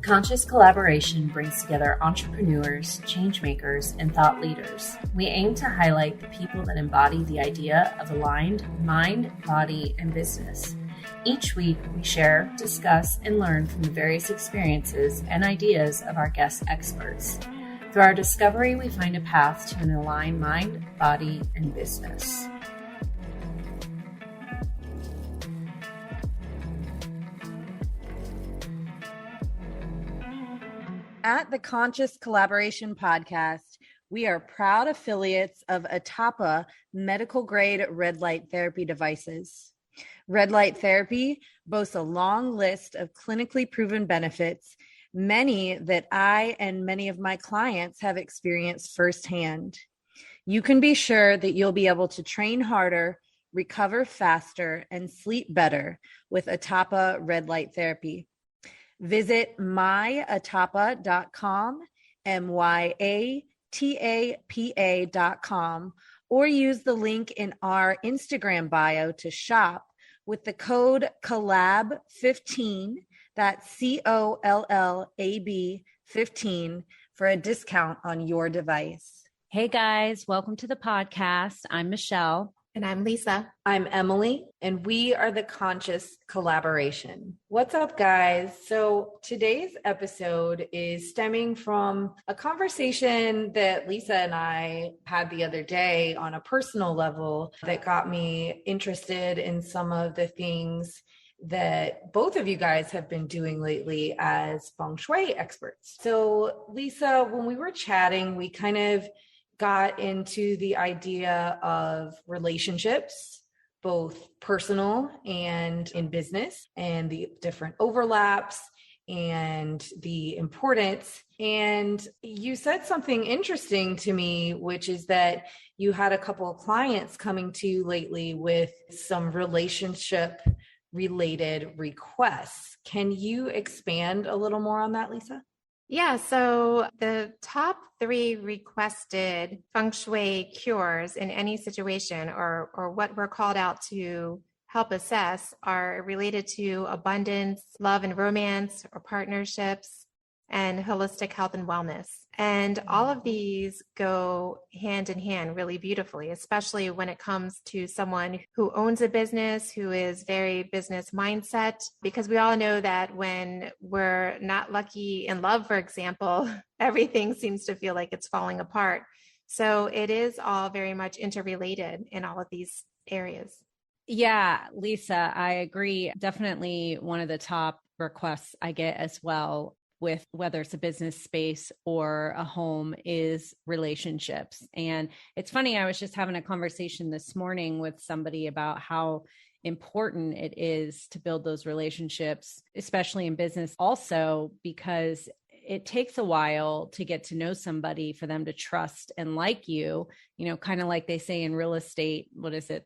Conscious Collaboration brings together entrepreneurs, changemakers, and thought leaders. We aim to highlight the people that embody the idea of aligned mind, body, and business. Each week, we share, discuss, and learn from the various experiences and ideas of our guest experts. Through our discovery, we find a path to an aligned mind, body, and business. At the Conscious Collaboration Podcast, we are proud affiliates of Atapa medical grade red light therapy devices. Red light therapy boasts a long list of clinically proven benefits, many that I and many of my clients have experienced firsthand. You can be sure that you'll be able to train harder, recover faster, and sleep better with Atapa Red Light Therapy. Visit myatapa.com, myatapa.com, or use the link in our Instagram bio to shop with the code COLLAB15, that's COLLAB 15, for a discount on your device. Hey guys, welcome to the podcast. I'm Michelle. And I'm Lisa. I'm Emily, and we are the Conscious Collaboration. What's up, guys? So today's episode is stemming from a conversation that Lisa and I had the other day on a personal level that got me interested in some of the things that both of you guys have been doing lately as Feng Shui experts. So Lisa, when we were chatting, we kind of got into the idea of relationships, both personal and in business, and the different overlaps and the importance. And you said something interesting to me, which is that you had a couple of clients coming to you lately with some relationship related requests. Can you expand a little more on that, Lisa? Yeah, so the top 3 requested Feng Shui cures in any situation or what we're called out to help assess are related to abundance, love and romance, or partnerships, and holistic health and wellness. And all of these go hand in hand really beautifully, especially when it comes to someone who owns a business, who is very business mindset, because we all know that when we're not lucky in love, for example, everything seems to feel like it's falling apart. So it is all very much interrelated in all of these areas. Yeah, Lisa, I agree. Definitely one of the top requests I get as well, with whether it's a business space or a home, is relationships. And it's funny, I was just having a conversation this morning with somebody about how important it is to build those relationships, especially in business also, because it takes a while to get to know somebody for them to trust and like you, kind of like they say in real estate, what is it?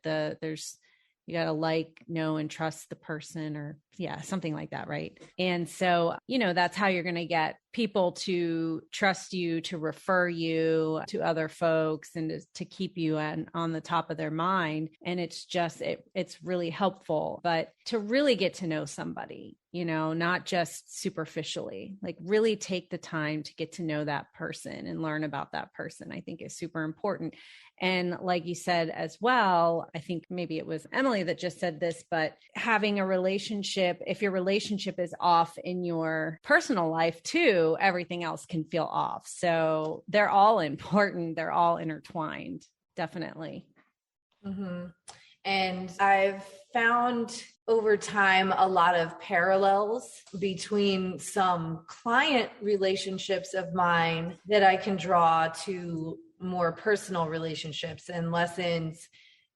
You got to like, know, and trust the person, or something like that. Right. And so, that's how you're going to get people to trust you, to refer you to other folks, and to keep you on the top of their mind. And it's just, it's really helpful, but to really get to know somebody, not just superficially, like really take the time to get to know that person and learn about that person, I think is super important. And like you said as well, I think maybe it was Emily that just said this, but having a relationship, if your relationship is off in your personal life too, everything else can feel off. So they're all important. They're all intertwined, definitely. Mm-hmm. And I've found over time a lot of parallels between some client relationships of mine that I can draw to more personal relationships, and lessons,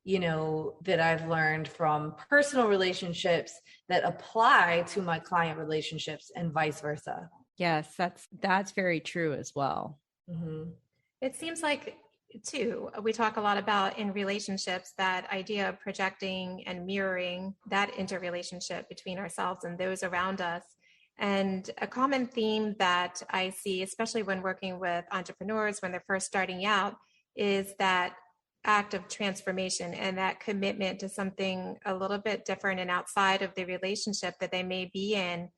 that I've learned from personal relationships that apply to my client relationships, and vice versa. Yes, that's very true as well. Mm-hmm. It seems like too, we talk a lot about in relationships, that idea of projecting and mirroring that interrelationship between ourselves and those around us. And a common theme that I see, especially when working with entrepreneurs when they're first starting out, is that act of transformation and that commitment to something a little bit different and outside of the relationship that they may be in,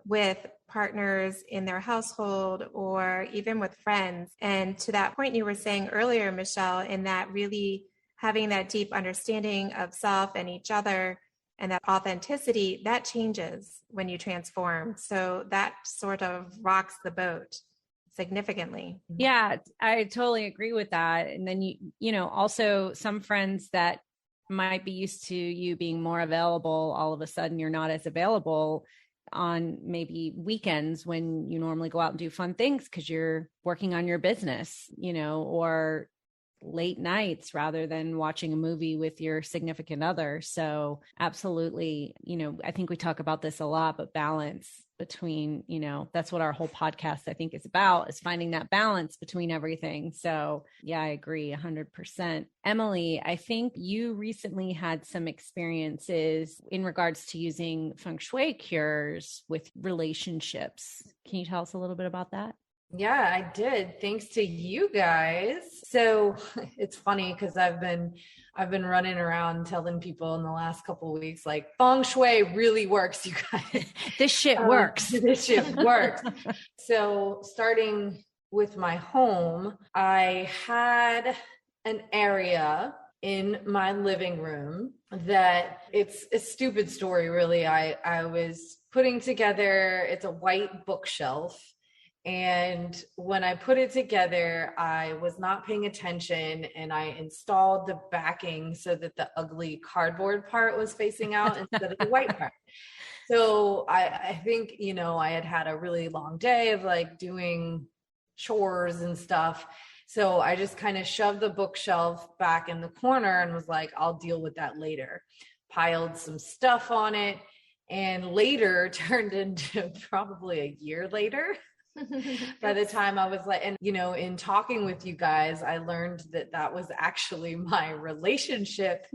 with partners in their household or even with friends. And to that point you were saying earlier, Michelle, in that really having that deep understanding of self and each other and that authenticity, that changes when you transform. So that sort of rocks the boat significantly. Yeah, I totally agree with that. And then also some friends that might be used to you being more available, all of a sudden you're not as available on maybe weekends when you normally go out and do fun things because you're working on your business, or late nights rather than watching a movie with your significant other. So absolutely, I think we talk about this a lot, but balance between, that's what our whole podcast, I think, is about, is finding that balance between everything. So yeah, I agree 100%. Emily, I think you recently had some experiences in regards to using Feng Shui cures with relationships. Can you tell us a little bit about that? Yeah, I did. Thanks to you guys. So it's funny because I've been running around telling people in the last couple of weeks, like, Feng Shui really works, you guys. This shit works. This shit works. So starting with my home, I had an area in my living room that it's a stupid story, really. I was putting together, it's a white bookshelf. And when I put it together, I was not paying attention and I installed the backing so that the ugly cardboard part was facing out instead of the white part. So I think, I had a really long day of like doing chores and stuff. So I just kind of shoved the bookshelf back in the corner and was like, I'll deal with that later. Piled some stuff on it, and later turned into probably a year later. By the time I was like, and in talking with you guys, I learned that was actually my relationship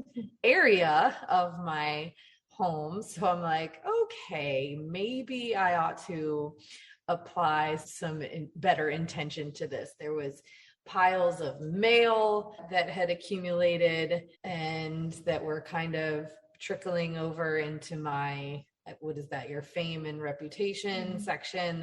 area of my home. So I'm like, okay, maybe I ought to apply some better intention to this. There was piles of mail that had accumulated and that were kind of trickling over into my, what is that, your fame and reputation section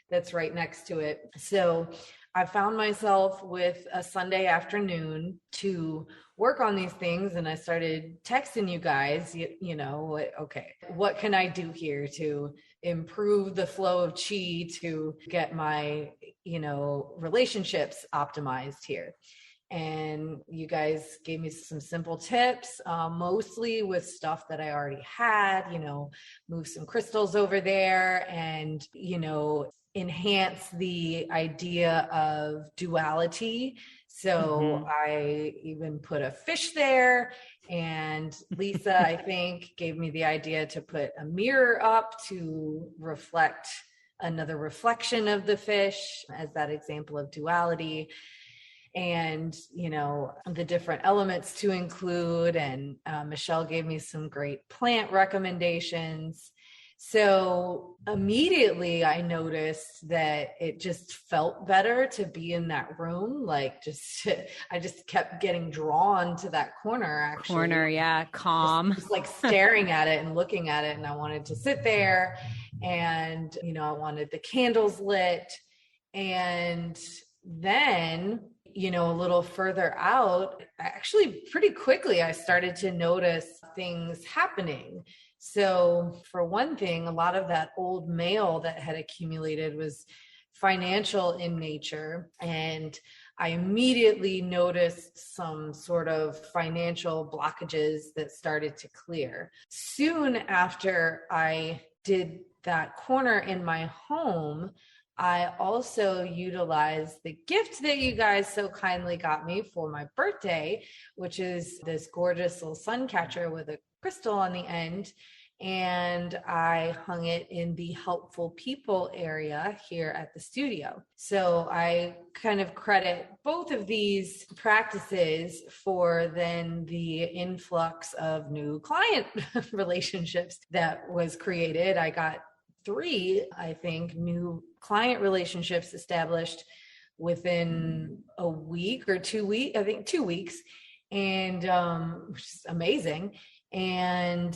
that's right next to it. So I found myself with a Sunday afternoon to work on these things, and I started texting you guys, okay, what can I do here to improve the flow of chi to get my, relationships optimized here? And you guys gave me some simple tips, mostly with stuff that I already had, move some crystals over there and, enhance the idea of duality. So I even put a fish there, and Lisa, I think, gave me the idea to put a mirror up to reflect another reflection of the fish as that example of duality. And, the different elements to include. And Michelle gave me some great plant recommendations. So immediately I noticed that it just felt better to be in that room. Like I just kept getting drawn to that corner, actually. Yeah. Calm. Just like staring at it and looking at it. And I wanted to sit there and, I wanted the candles lit. And then, a little further out, actually pretty quickly, I started to notice things happening. So for one thing, a lot of that old mail that had accumulated was financial in nature. And I immediately noticed some sort of financial blockages that started to clear. Soon after I did that corner in my home, I also utilized the gift that you guys so kindly got me for my birthday, which is this gorgeous little sun catcher with a crystal on the end. And I hung it in the helpful people area here at the studio. So I kind of credit both of these practices for then the influx of new client relationships that was created. I got 3, I think, new client relationships established within a week or 2 weeks, I think 2 weeks, and which is amazing. And,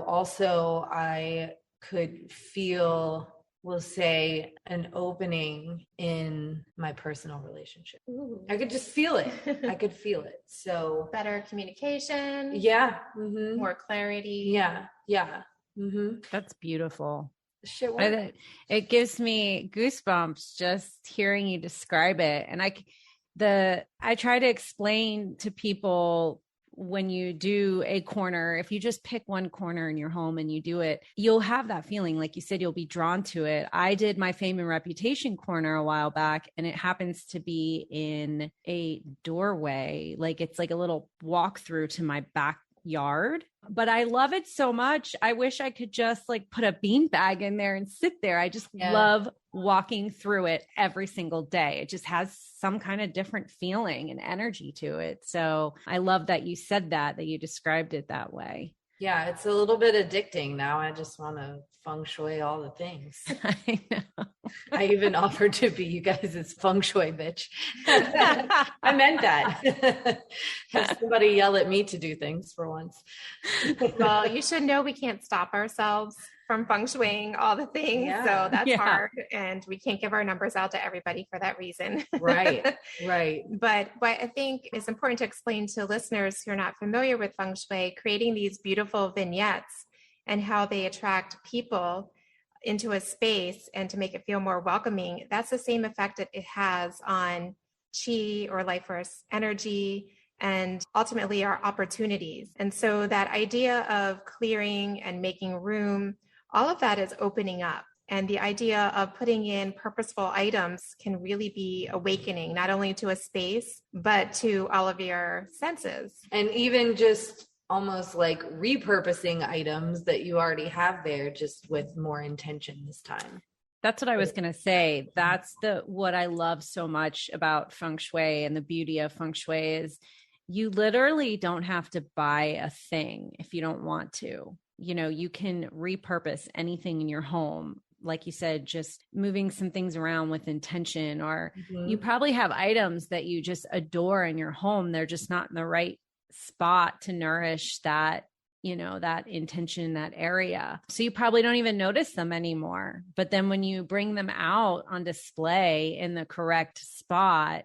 also I could feel, we'll say, an opening in my personal relationship. Ooh. I could just feel it. I could feel it. So Better communication. yeah. More clarity. Yeah. Yeah. That's beautiful. Shit works. It gives me goosebumps just hearing you describe it. And I try to explain to people, when you do a corner, if you just pick one corner in your home and you do it, you'll have that feeling. Like you said, you'll be drawn to it. I did my fame and reputation corner a while back, and it happens to be in a doorway. Like it's like a little walkthrough to my backyard. But I love it so much. I wish I could just like put a beanbag in there and sit there. I just love walking through it every single day. It just has some kind of different feeling and energy to it. So I love that you said that you described it that way. Yeah, it's a little bit addicting now. I just want to feng shui all the things. I know. I even offered to be you guys' feng shui bitch. I meant that. Have somebody yell at me to do things for once. Well, you should know we can't stop ourselves from feng shuiing all the things. Yeah. So that's hard. And we can't give our numbers out to everybody for that reason. Right. But what I think is important to explain to listeners who are not familiar with feng shui, creating these beautiful vignettes and how they attract people into a space and to make it feel more welcoming, that's the same effect that it has on chi or life force energy and ultimately our opportunities. And so that idea of clearing and making room, all of that is opening up. And the idea of putting in purposeful items can really be awakening, not only to a space, but to all of your senses. And even just almost like repurposing items that you already have there, just with more intention this time. That's what I was going to say. That's what I love so much about feng shui, and the beauty of feng shui is you literally don't have to buy a thing if you don't want to. You know, you can repurpose anything in your home. Like you said, just moving some things around with intention, or you probably have items that you just adore in your home. They're just not in the right spot to nourish that, you know, that intention, that area. So you probably don't even notice them anymore. But then when you bring them out on display in the correct spot,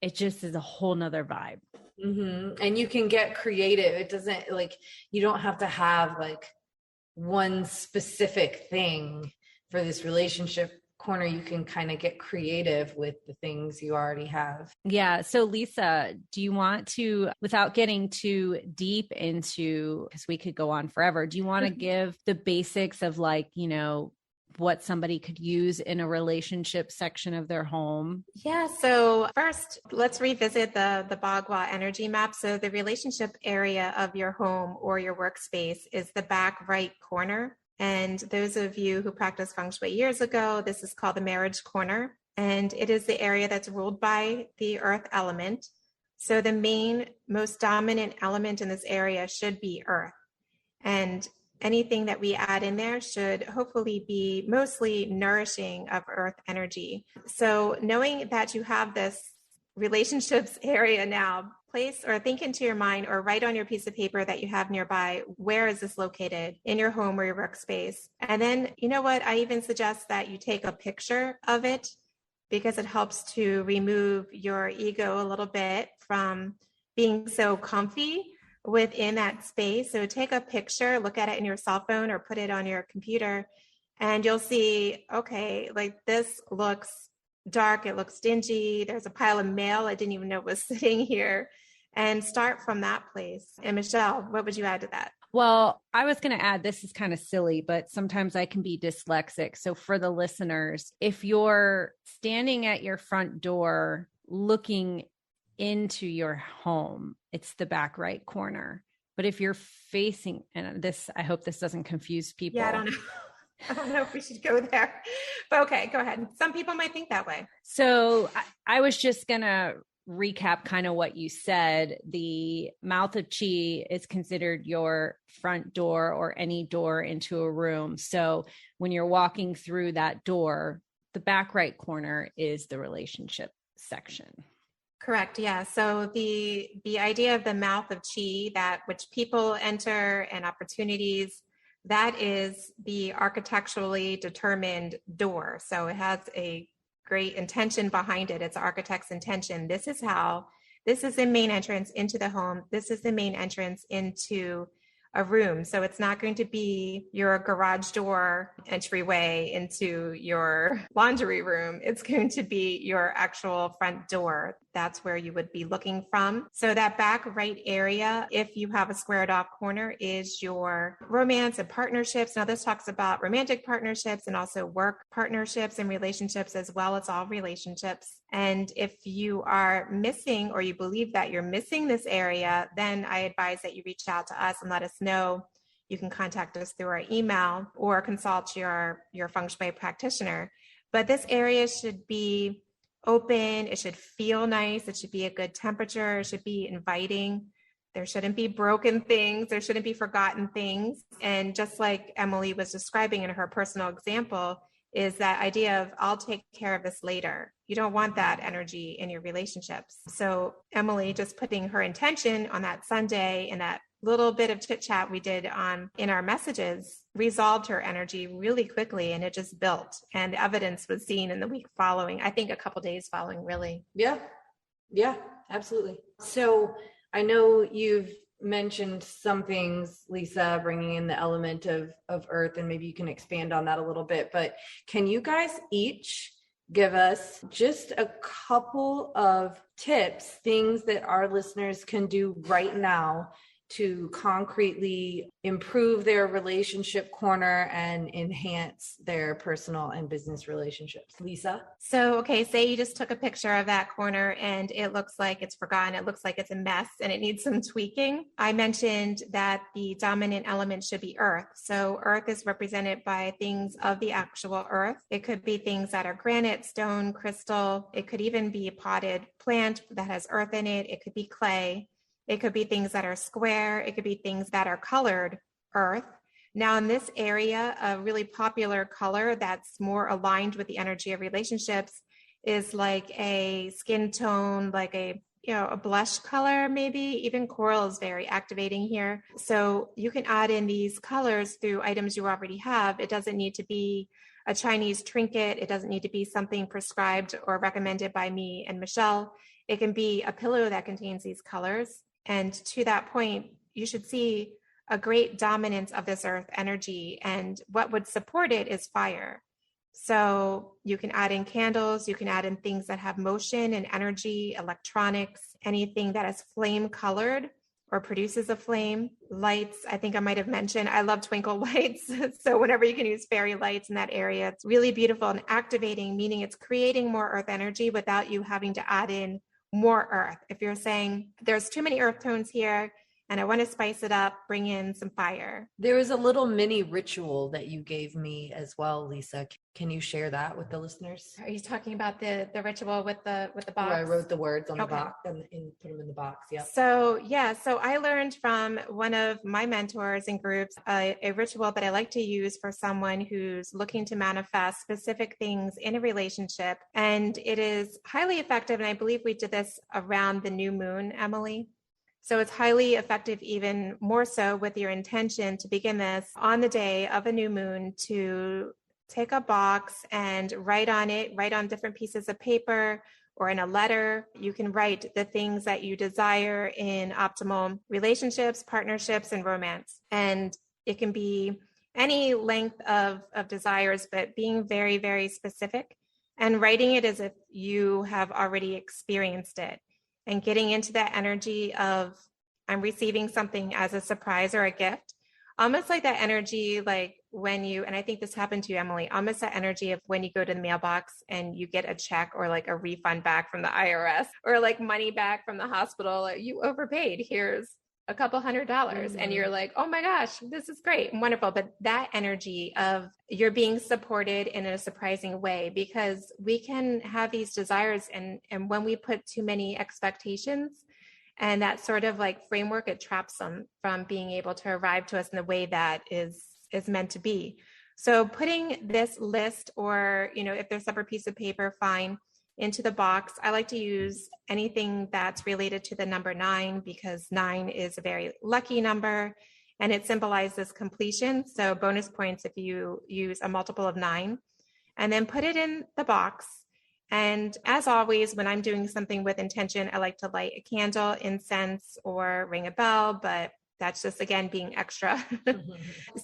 it just is a whole nother vibe. And you can get creative. It doesn't, like, you don't have to have like one specific thing for this relationship corner. You can kind of get creative with the things you already have. Yeah. So Lisa, do you want to, without getting too deep into, because we could go on forever, do you want to give the basics of, like, you know, what somebody could use in a relationship section of their home? Yeah. So first, let's revisit the Bagua energy map. So the relationship area of your home or your workspace is the back right corner. And those of you who practiced feng shui years ago, this is called the marriage corner. And it is the area that's ruled by the earth element. So the main, most dominant element in this area should be earth. And anything that we add in there should hopefully be mostly nourishing of earth energy. So knowing that you have this relationships area now, place or think into your mind or write on your piece of paper that you have nearby, where is this located in your home or your workspace? And then, you know what, I even suggest that you take a picture of it, because it helps to remove your ego a little bit from being so comfy within that space. So take a picture, look at it in your cell phone or put it on your computer, and you'll see, okay, like this looks dark, it looks dingy, there's a pile of mail I didn't even know was sitting here, and start from that place. And Michelle, what would you add to that? Well, I was going to add, this is kind of silly, but sometimes I can be dyslexic. So for the listeners, if you're standing at your front door looking into your home, it's the back right corner. But if you're facing, and this, I hope this doesn't confuse people. Yeah, I don't know. I don't know if we should go there, but okay, go ahead. Some people might think that way. So I was just going to recap kind of what you said. The mouth of chi is considered your front door or any door into a room. So when you're walking through that door, the back right corner is the relationship section. Correct. Yeah. So the idea of the mouth of chi, that which people enter and opportunities, that is the architecturally determined door. So it has a great intention behind it. It's the architect's intention. This is the main entrance into the home. This is the main entrance into a room. So it's not going to be your garage door entryway into your laundry room. It's going to be your actual front door. That's where you would be looking from. So that back right area, if you have a squared off corner, is your romance and partnerships. Now this talks about romantic partnerships and also work partnerships and relationships as well. It's all relationships. And if you are missing, or you believe that you're missing this area, then I advise that you reach out to us and let us know. You can contact us through our email or consult your Feng Shui practitioner. But this area should be open. It should feel nice. It should be a good temperature. It should be inviting. There shouldn't be broken things. There shouldn't be forgotten things. And just like Emily was describing in her personal example, is that idea of I'll take care of this later. You don't want that energy in your relationships. So Emily just putting her intention on that Sunday and that little bit of chit chat we did in our messages resolved her energy really quickly, and it just built. And the evidence was seen in the week following. I think a couple days following, really. Yeah, absolutely. So I know you've mentioned some things, Lisa, bringing in the element of earth, and maybe you can expand on that a little bit. But can you guys each give us just a couple of tips, things that our listeners can do right now to concretely improve their relationship corner and enhance their personal and business relationships? Lisa? So, okay, say you just took a picture of that corner and it looks like it's forgotten. It looks like it's a mess and it needs some tweaking. I mentioned that the dominant element should be earth. So earth is represented by things of the actual earth. It could be things that are granite, stone, crystal. It could even be a potted plant that has earth in it. It could be clay. It could be things that are square. It could be things that are colored earth. Now in this area, a really popular color that's more aligned with the energy of relationships is like a skin tone, like a blush color, maybe. Even coral is very activating here. So you can add in these colors through items you already have. It doesn't need to be a Chinese trinket. It doesn't need to be something prescribed or recommended by me and Michelle. It can be a pillow that contains these colors. And to that point, you should see a great dominance of this earth energy. And what would support it is fire. So you can add in candles, you can add in things that have motion and energy, electronics, anything that is flame colored or produces a flame. Lights, I think I might have mentioned, I love twinkle lights. So whenever you can use fairy lights in that area, it's really beautiful and activating, meaning it's creating more earth energy without you having to add in more earth. If you're saying there's too many earth tones here and I want to spice it up, bring in some fire. There was a little mini ritual that you gave me as well, Lisa. Can you share that with the listeners? Are you talking about the ritual with the box? Where I wrote the words on the box and put them in the box. Yeah. So I learned from one of my mentors in groups a ritual that I like to use for someone who's looking to manifest specific things in a relationship. And it is highly effective. And I believe we did this around the new moon, Emily. So it's highly effective, even more so with your intention to begin this on the day of a new moon, to take a box and write on different pieces of paper or in a letter. You can write the things that you desire in optimal relationships, partnerships, and romance. And it can be any length of desires, but being very, very specific and writing it as if you have already experienced it. And getting into that energy of I'm receiving something as a surprise or a gift, almost like that energy, like when you, and I think this happened to you, Emily, almost that energy of when you go to the mailbox and you get a check or like a refund back from the IRS or like money back from the hospital, like you overpaid, here's a couple $100 and you're like, oh my gosh, this is great and wonderful. But that energy of you're being supported in a surprising way, because we can have these desires and when we put too many expectations and that sort of like framework, it traps them from being able to arrive to us in the way that is meant to be. So putting this list or, if there's a separate piece of paper, fine, into the box. I like to use anything that's related to the number 9 because 9 is a very lucky number. and it symbolizes completion. So bonus points if you use a multiple of 9, and then put it in the box. And as always, when I'm doing something with intention, I like to light a candle, incense, or ring a bell, but that's just, again, being extra.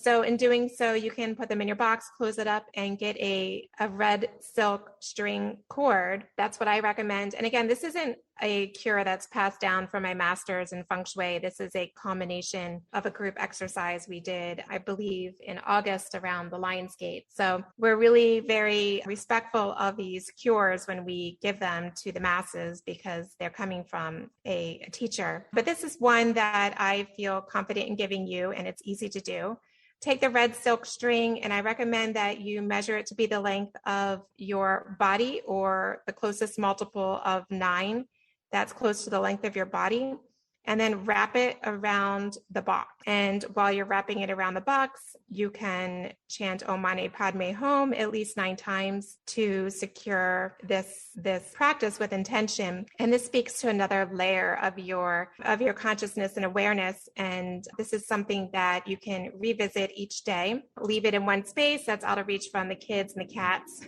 So in doing so, you can put them in your box, close it up, and get a red silk string cord. That's what I recommend. And again, this isn't a cure that's passed down from my master's in Feng Shui. This is a combination of a group exercise we did, I believe, in August around the Lion's Gate. So we're really very respectful of these cures when we give them to the masses because they're coming from a teacher. But this is one that I feel confident in giving you, and it's easy to do. Take the red silk string, and I recommend that you measure it to be the length of your body or the closest multiple of 9. That's close to the length of your body, and then wrap it around the box. And while you're wrapping it around the box, you can chant Om Mani Padme Hum at least 9 times to secure this practice with intention. And this speaks to another layer of your consciousness and awareness. And this is something that you can revisit each day. Leave it in one space that's out of reach from the kids and the cats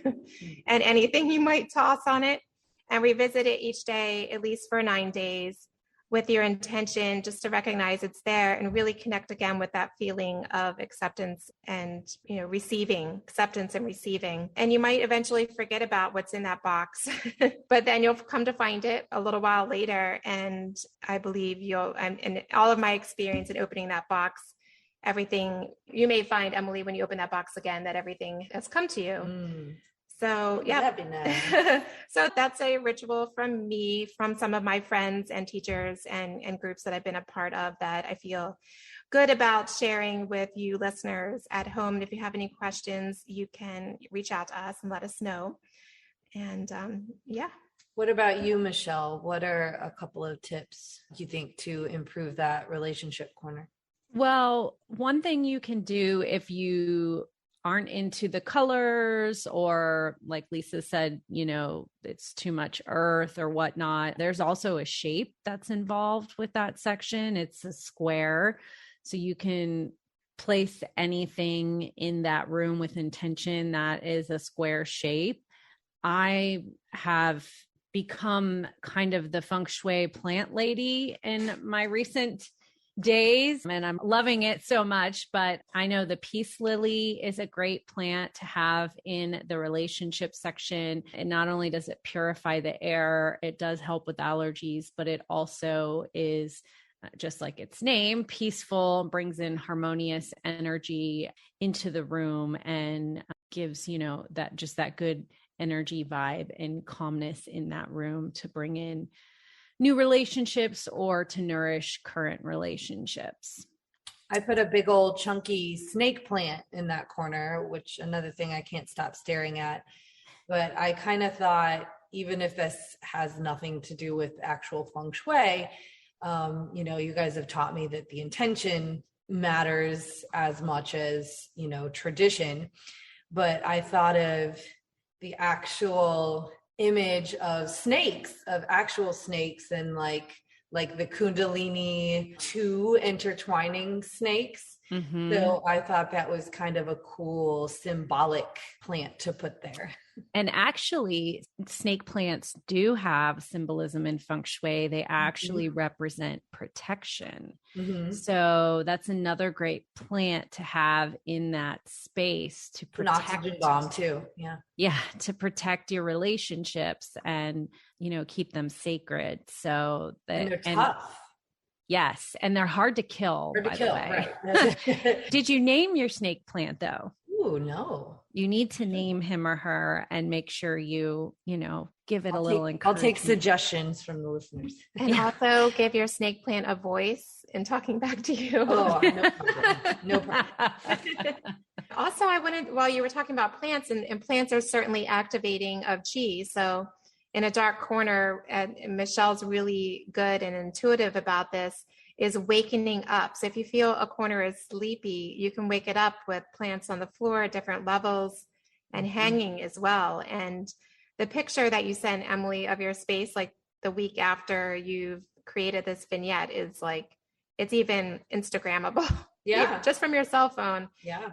and anything you might toss on it. And revisit it each day, at least for 9 days, with your intention just to recognize it's there and really connect again with that feeling of acceptance and, receiving, acceptance and receiving. And you might eventually forget about what's in that box, but then you'll come to find it a little while later. And I believe in all of my experience in opening that box, everything, you may find, Emily, when you open that box again, that everything has come to you. So, yeah, that'd be nice. So that's a ritual from me, from some of my friends and teachers and groups that I've been a part of that I feel good about sharing with you listeners at home. And if you have any questions, you can reach out to us and let us know. And yeah. What about you, Michelle? What are a couple of tips you think to improve that relationship corner? Well, one thing you can do if you aren't into the colors, or like Lisa said, it's too much earth or whatnot, there's also a shape that's involved with that section. It's a square. So you can place anything in that room with intention that is a square shape. I have become kind of the Feng Shui plant lady in my recent days, and I'm loving it so much. But I know the peace lily is a great plant to have in the relationship section. And not only does it purify the air, it does help with allergies, but it also is, just like its name, peaceful, brings in harmonious energy into the room and gives, that good energy vibe and calmness in that room to bring in new relationships or to nourish current relationships. I put a big old chunky snake plant in that corner, which another thing I can't stop staring at. But I kind of thought, even if this has nothing to do with actual Feng Shui, you guys have taught me that the intention matters as much as, tradition. But I thought of the actual image of snakes, of actual snakes, and like the Kundalini 2 intertwining snakes. Mm-hmm. So I thought that was kind of a cool symbolic plant to put there. And actually, snake plants do have symbolism in Feng Shui. They actually represent protection. Mm-hmm. So that's another great plant to have in that space to protect. An oxygen bomb too. Yeah, to protect your relationships and, keep them sacred. So and they're tough. Yes, and they're hard to kill, by the way. Right. Did you name your snake plant, though? Ooh, no. You need to name him or her and make sure you give it a little encouragement. I'll take suggestions from the listeners. And also give your snake plant a voice in talking back to you. Oh, no problem. Also, I wanted, while you were talking about plants, and plants are certainly activating of chi. So in a dark corner, and Michelle's really good and intuitive about this, is wakening up. So if you feel a corner is sleepy, you can wake it up with plants on the floor at different levels and hanging as well. And the picture that you sent, Emily, of your space, like the week after you've created this vignette, is like it's even Instagrammable. Yeah. Just from your cell phone. Yeah.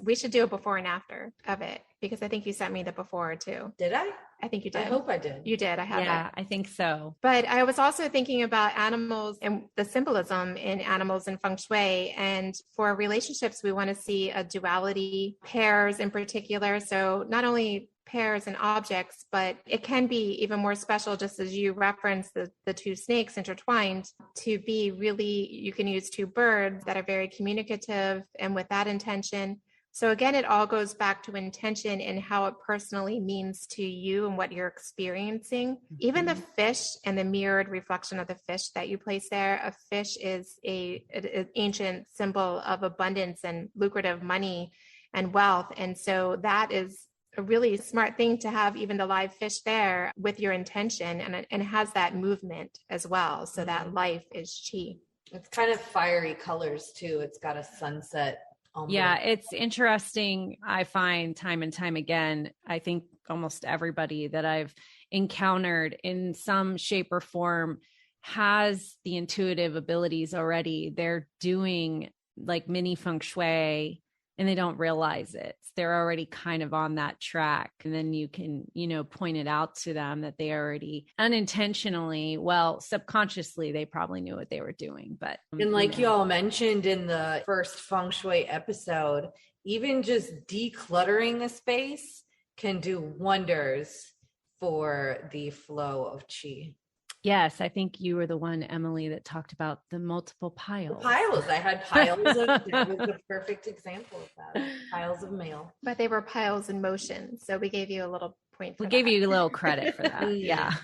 We should do a before and after of it, because I think you sent me the before too. Did I? I think you did. I hope I did. You did. I have Yeah, it. I think so. But I was also thinking about animals and the symbolism in animals in Feng Shui. And for relationships, we want to see a duality, pairs in particular. So not only pairs and objects, but it can be even more special, just as you referenced the two snakes intertwined, to be really, you can use two birds that are very communicative and with that intention. So again, it all goes back to intention and how it personally means to you and what you're experiencing. Even the fish and the mirrored reflection of the fish that you place there, a fish is an ancient symbol of abundance and lucrative money and wealth. And so that is a really smart thing to have even the live fish there with your intention, and it has that movement as well. So that life is chi. It's kind of fiery colors too. It's got a sunset. Yeah, it's interesting. I find time and time again, I think almost everybody that I've encountered in some shape or form has the intuitive abilities already. They're doing like mini feng shui and they don't realize it. They're already kind of on that track. And then you can, point it out to them that they already unintentionally, subconsciously, they probably knew what they were doing. But and like you all mentioned in the first feng shui episode, even just decluttering a space can do wonders for the flow of chi. Yes, I think you were the one, Emily, that talked about the multiple piles. I had piles of, that was the perfect example of that. Piles of mail. But they were piles in motion. So we gave you a little point. We gave you a little credit for that. Yeah.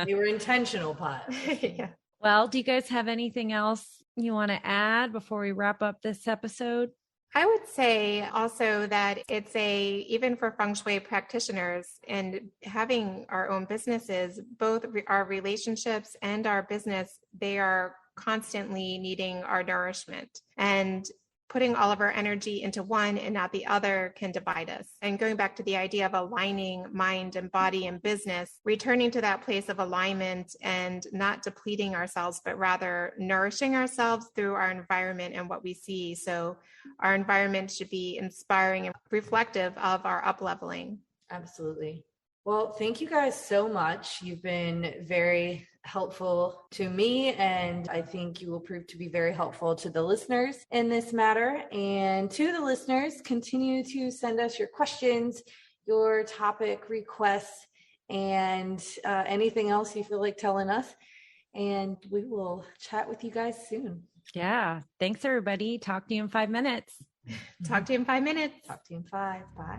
They were intentional piles. Yeah. Well, do you guys have anything else you want to add before we wrap up this episode? I would say also that it's even for Feng Shui practitioners and having our own businesses, both our relationships and our business, they are constantly needing our nourishment, and putting all of our energy into one and not the other can divide us. And going back to the idea of aligning mind and body and business, returning to that place of alignment and not depleting ourselves, but rather nourishing ourselves through our environment and what we see. So our environment should be inspiring and reflective of our up-leveling. Absolutely. Well, thank you guys so much. You've been very helpful to me, and I think you will prove to be very helpful to the listeners in this matter. And to the listeners, continue to send us your questions, your topic requests, and anything else you feel like telling us. And we will chat with you guys soon. Yeah. Thanks, everybody. Talk to you in 5 minutes. Talk to you in 5 minutes. Talk to you in 5. Bye.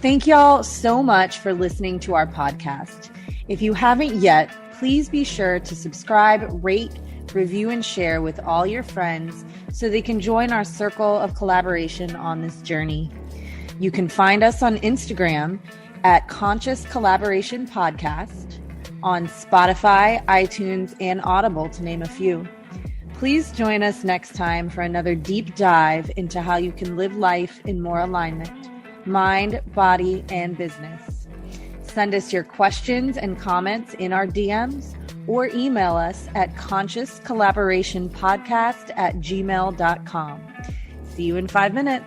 Thank y'all so much for listening to our podcast. If you haven't yet, please be sure to subscribe, rate, review, and share with all your friends so they can join our circle of collaboration on this journey. You can find us on Instagram at consciouscollaborationpodcast, on Spotify, iTunes, and Audible, to name a few. Please join us next time for another deep dive into how you can live life in more alignment. Mind, body, and business. Send us your questions and comments in our DMs or email us at consciouscollaborationpodcast@gmail.com. See you in 5 minutes.